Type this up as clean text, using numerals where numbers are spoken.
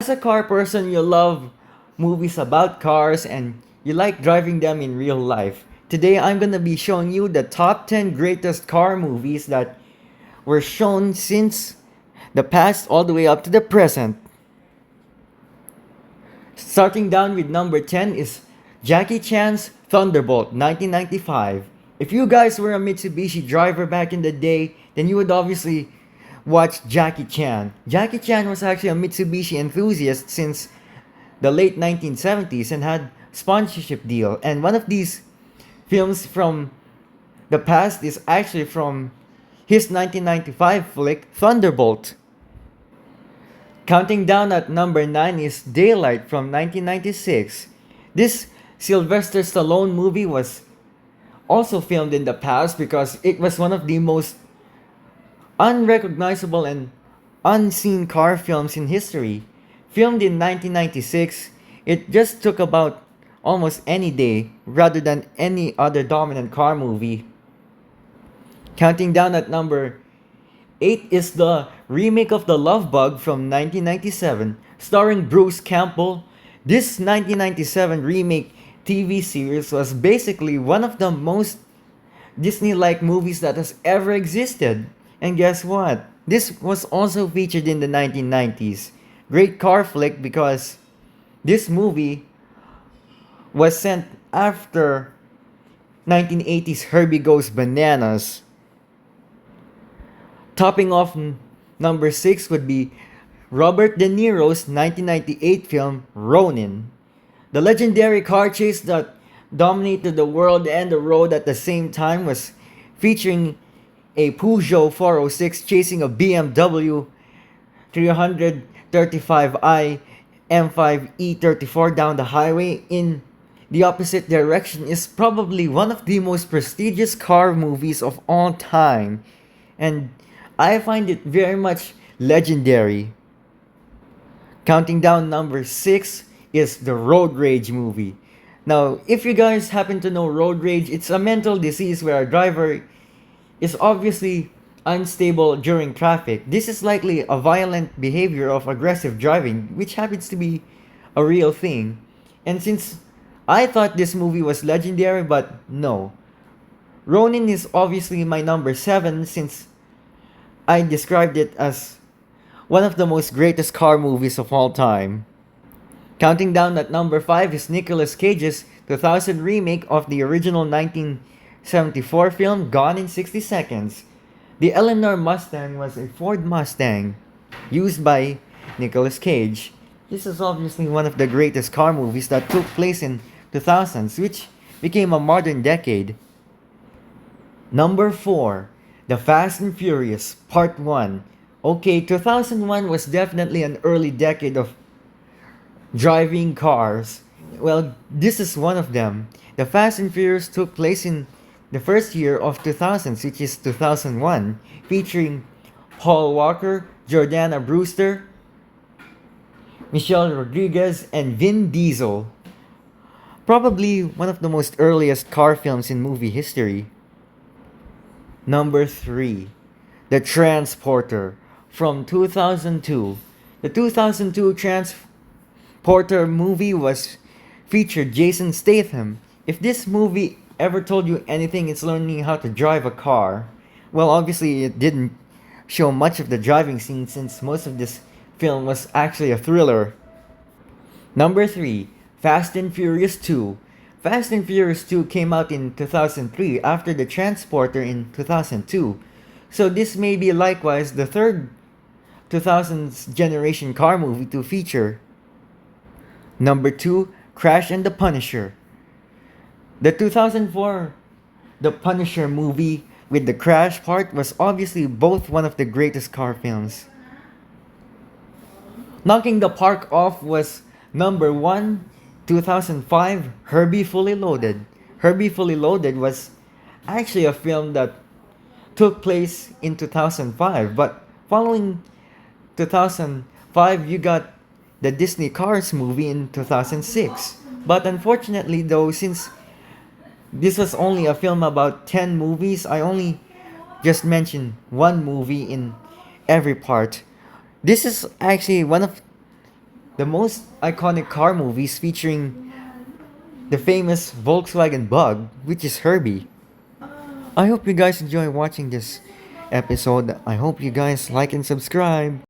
As a car person, you love movies about cars and you like driving them in real life. Today, I'm gonna be showing you the top 10 greatest car movies that were shown since the past all the way up to the present. Starting down with number 10 is Jackie Chan's Thunderbolt 1995. If you guys were a Mitsubishi driver back in the day, then you would obviously watch Jackie Chan. Jackie Chan was actually a Mitsubishi enthusiast since the late 1970s and had sponsorship deal. And one of these films from the past is actually from his 1995 flick Thunderbolt. Counting down at number 9 is Daylight from 1996. This Sylvester Stallone movie was also filmed in the past because it was one of the most unrecognizable and unseen car films in history. Filmed in 1996, it just took about almost any day rather than any other dominant car movie. Counting down at number 8 is the remake of The Love Bug from 1997, starring Bruce Campbell. This 1997 remake TV series was basically one of the most Disney-like movies that has ever existed. And guess what? This was also featured in the 1990s. Great car flick because this movie was sent after 1980s Herbie Goes Bananas. Topping off number 6 would be Robert De Niro's 1998 film Ronin. The legendary car chase that dominated the world and the road at the same time was featuring a Peugeot 406 chasing a BMW 335i M5 E34 down the highway in the opposite direction is probably one of the most prestigious car movies of all time. And I find it very much legendary. Counting down number 6 is the Road Rage movie. Now, if you guys happen to know road rage, it's a mental disease where a driver is obviously unstable during traffic. This is likely a violent behavior of aggressive driving, which happens to be a real thing. And since I thought this movie was legendary, but no. Ronin is obviously my number 7 since I described it as one of the most greatest car movies of all time. Counting down at number 5 is Nicolas Cage's 2000 remake of the original 1974 film Gone in 60 Seconds. The Eleanor Mustang was a Ford Mustang used by Nicolas Cage. This is obviously one of the greatest car movies that took place in 2000s, which became a modern decade. Number 4, The Fast and Furious Part 1. Okay, 2001 was definitely an early decade of driving cars. Well, this is one of them. The Fast and Furious took place in the first year of 2000s, which is 2001, featuring Paul Walker, Jordana Brewster, Michelle Rodriguez, and Vin Diesel. Probably one of the most earliest car films in movie history. Number 3, The Transporter from 2002. The 2002 Transporter movie was featured Jason Statham. If this movie ever told you anything, it's learning how to drive a car. Well, obviously it didn't show much of the driving scene since most of this film was actually a thriller. Number 3, Fast and Furious 2. Fast and Furious 2 came out in 2003 after The Transporter in 2002. So this may be likewise the third 2000s generation car movie to feature. Number 2, Crash and the Punisher. The 2004 The Punisher movie with the Crash part was obviously both one of the greatest car films. Knocking the park off was number 1, 2005, Herbie Fully Loaded. Herbie Fully Loaded was actually a film that took place in 2005, but following 2005, you got the Disney Cars movie in 2006. But unfortunately, though, since this was only a film about 10 movies, I only just mentioned one movie in every part. This is actually one of the most iconic car movies featuring the famous Volkswagen Bug, which is Herbie. I hope you guys enjoy watching this episode. I hope you guys like and subscribe.